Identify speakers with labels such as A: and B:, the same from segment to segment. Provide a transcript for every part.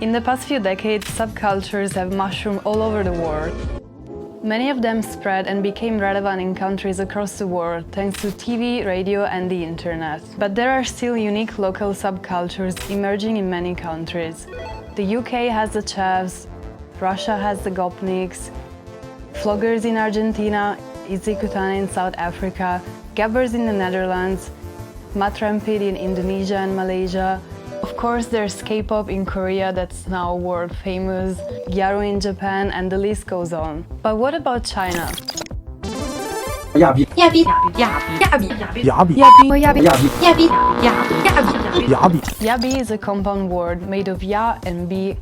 A: In the past few decades, subcultures have mushroomed all over the world. Many of them spread and became relevant in countries across the world thanks to TV, radio and the internet. But there are still unique local subcultures emerging in many countries. The UK has the chavs, Russia has the gopniks, floggers in Argentina, izikutan in South Africa, gabbers in the Netherlands, matrampid in Indonesia and Malaysia. Of course, there's K-pop in Korea that's now world famous, gyaru in Japan, and the list goes on. But what about China?
B: Yabi.
C: Yabi. Yabi. Yabi.
B: Yabi.
C: Yabi. Yabi.
B: Yabi.
A: Yabi is a compound word made of ya and bi.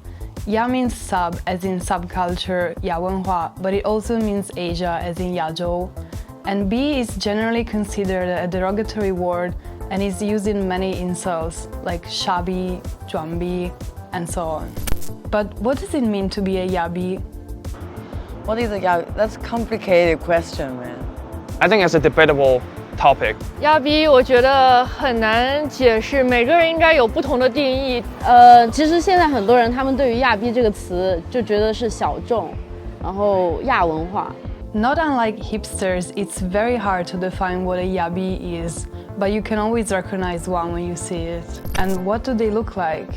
A: Ya means sub, as in subculture, yawenhua, but it also means Asia, as in Yazhou. And bi is generally considered a derogatory word and is used in many insults, like shabi, juanbi, and so on. But what does it mean to be a yabi?
D: What is a yabi? That's a complicated question, man.
E: I think it's a debatable topic.
F: Yabi 我觉得很难解释，每个人应该有不同的定义。
G: 其实现在很多人他们对于亚逼这个词就觉得是小众，然后亚文化。
A: Not unlike hipsters, it's very hard to define what a yabi is, but you can always recognize one when you see it. And what do they look like?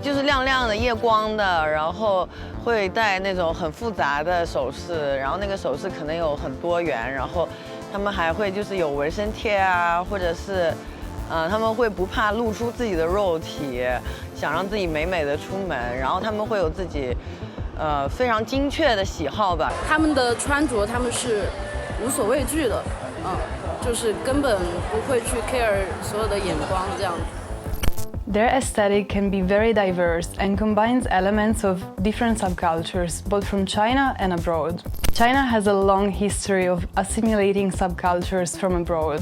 D: 就是亮亮的、夜光的，然后会戴那种很复杂的首饰，然后那个首饰可能有很多元，然后他们还会就是有纹身贴啊，或者是，他们会不怕露出自己的肉体，想让自己美美的出门，然后他们会有自己，非常精确的喜好吧。
G: 他们的穿着他们是无所畏惧的，就是根本不会去 care 所有的眼光这样。
A: Their aesthetic can be very diverse and combines elements of different subcultures, both from China and abroad. China has a long history of assimilating subcultures from abroad.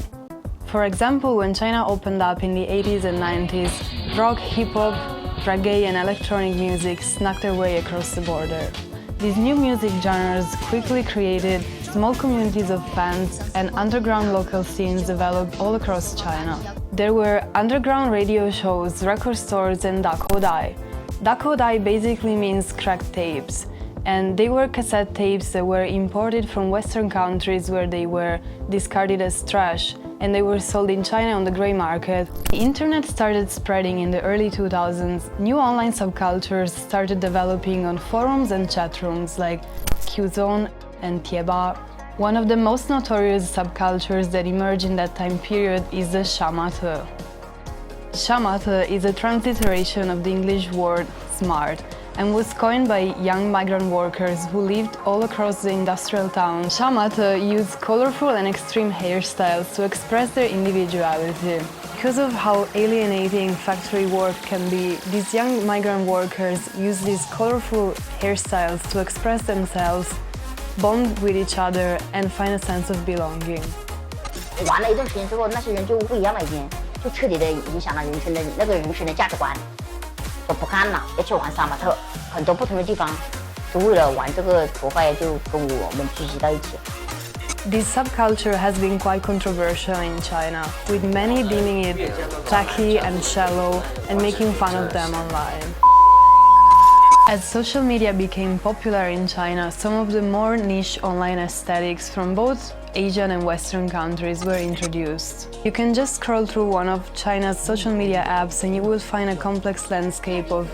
A: For example, when China opened up in the 80s and 90s, rock, hip-hop, reggae and electronic music snuck their way across the border. These new music genres quickly created small communities of fans, and underground local scenes developed all across China. There were underground radio shows, record stores and dakodai. Dakodai basically means cracked tapes, and they were cassette tapes that were imported from Western countries where they were discarded as trash, and they were sold in China on the grey market. The internet started spreading in the early 2000s. New online subcultures started developing on forums and chat rooms like Qzone and Tieba. One of the most notorious subcultures that emerged in that time period is the Shamate. Shamate is a transliteration of the English word smart and was coined by young migrant workers who lived all across the industrial town. Shamate used colorful and extreme hairstyles to express their individuality. Because of how alienating factory work can be, these young migrant workers use these colorful hairstyles to express themselves, bond with each other and find a sense of belonging.
C: 玩了一段时间之后，那些人就不一样了，已经就彻底的影响了人生的价值观，就不干了，要去玩杀马特，很多不同的地方，就为了玩这个头发，就跟我们聚集到一起。
A: This subculture has been quite controversial in China, with many deeming it tacky and shallow and making fun of them online. As social media became popular in China, some of the more niche online aesthetics from both Asian and Western countries were introduced. You can just scroll through one of China's social media apps and you will find a complex landscape of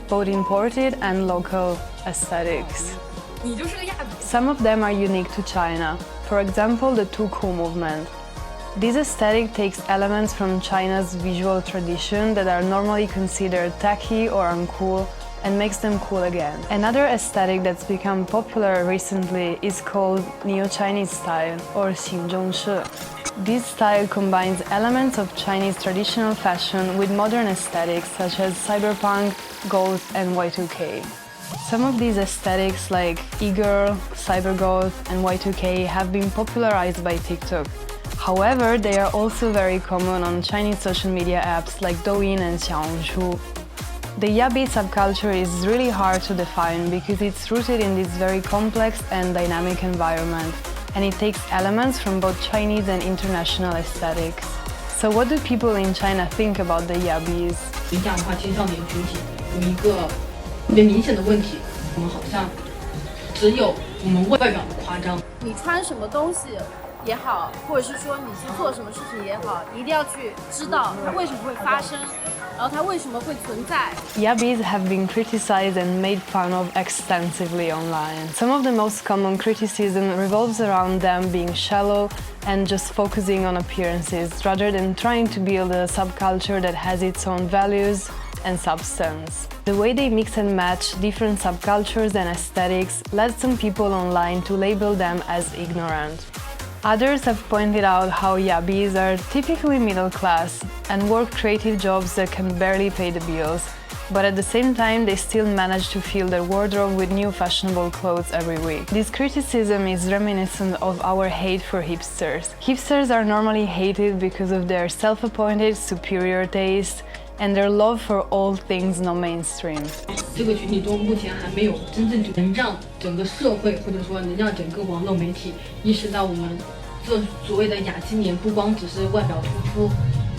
A: both imported and local aesthetics. Some of them are unique to China. For example, the Tuku movement. This aesthetic takes elements from China's visual tradition that are normally considered tacky or uncool and makes them cool again. Another aesthetic that's become popular recently is called Neo-Chinese style, or Xinzhongshi. This style combines elements of Chinese traditional fashion with modern aesthetics such as cyberpunk, goth and Y2K. Some of these aesthetics like e-girl, cybergoth and Y2K have been popularized by TikTok. However, they are also very common on Chinese social media apps like Douyin and Xiaohongshu. The Yabi subculture is really hard to define because it's rooted in this very complex and dynamic environment, and it takes elements from both Chinese and international aesthetics. So what do people in China think about the Yabis?
H: 特别明显的问题，我们好像只有我们外表的夸张。
G: 你穿什么东西也好，或者是说你去做什么事情也好，一定要去知道它为什么会发生，然后它为什么会存在。
A: Yabis have been criticized and made fun of extensively online. Some of the most common criticism revolves around them being shallow and just focusing on appearances, rather than trying to build a subculture that has its own values and substance. The way they mix and match different subcultures and aesthetics led some people online to label them as ignorant. Others have pointed out how Yabis are typically middle class and work creative jobs that can barely pay the bills, but at the same time they still manage to fill their wardrobe with new fashionable clothes every week. This criticism is reminiscent of our hate for hipsters. Hipsters are normally hated because of their self-appointed superior taste and their love for all things non-mainstream.
H: 这个群体中目前还没有真正能让整个社会或者说能让整个网络媒体意识到我们这所谓的亚青年不光只是外表突出，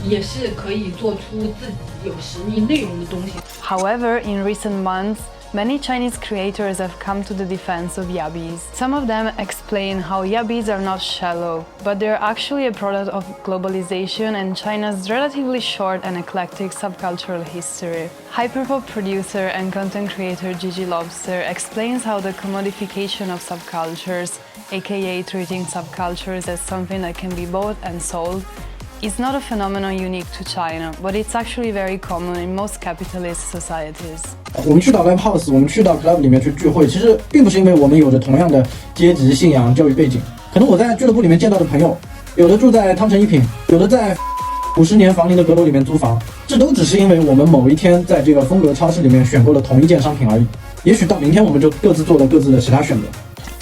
H: 也是可以做出自己有实力内容的东西。
A: However, in recent months, many Chinese creators have come to the defense of Yabis. Some of them explain how Yabis are not shallow, but they're actually a product of globalization and China's relatively short and eclectic subcultural history. Hyperpop producer and content creator Gigi Lobster explains how the commodification of subcultures, aka treating subcultures as something that can be bought and sold, is not a phenomenon unique to China, but it's actually very common in most capitalist societies.
B: 我们去到 live house， 我们去到 club 里面去聚会，其实并不是因为我们有着同样的阶级、信仰、教育背景。可能我在俱乐部里面见到的朋友，有的住在汤臣一品，有的在50年房龄的阁楼里面租房，这都只是因为我们某一天在这个风格超市里面选购了同一件商品而已。也许到明天我们就各自做了各自的其他选择。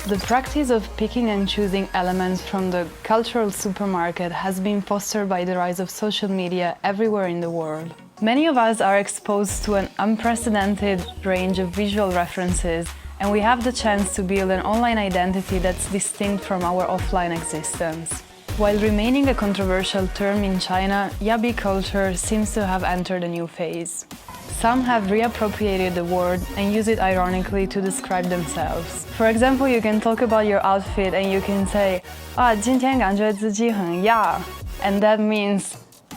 A: The practice of picking and choosing elements from the cultural supermarket has been fostered by the rise of social media everywhere in the world. Many of us are exposed to an unprecedented range of visual references, and we have the chance to build an online identity that's distinct from our offline existence. While remaining a controversial term in China, Yabi culture seems to have entered a new phase. Some have reappropriated the word and use it ironically to describe themselves. For example, you can talk about your outfit and you can say, 今天感觉自己很亚, and that means,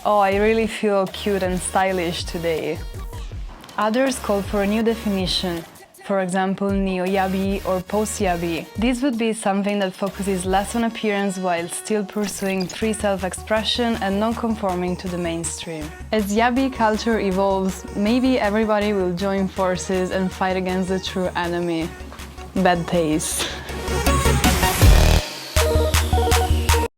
A: oh, I really feel cute and stylish today. Others call for a new definition. For example, neo-Yabi or post-Yabi. This would be something that focuses less on appearance while still pursuing free self-expression and non-conforming to the mainstream. As Yabi culture evolves, maybe everybody will join forces and fight against the true enemy: bad taste.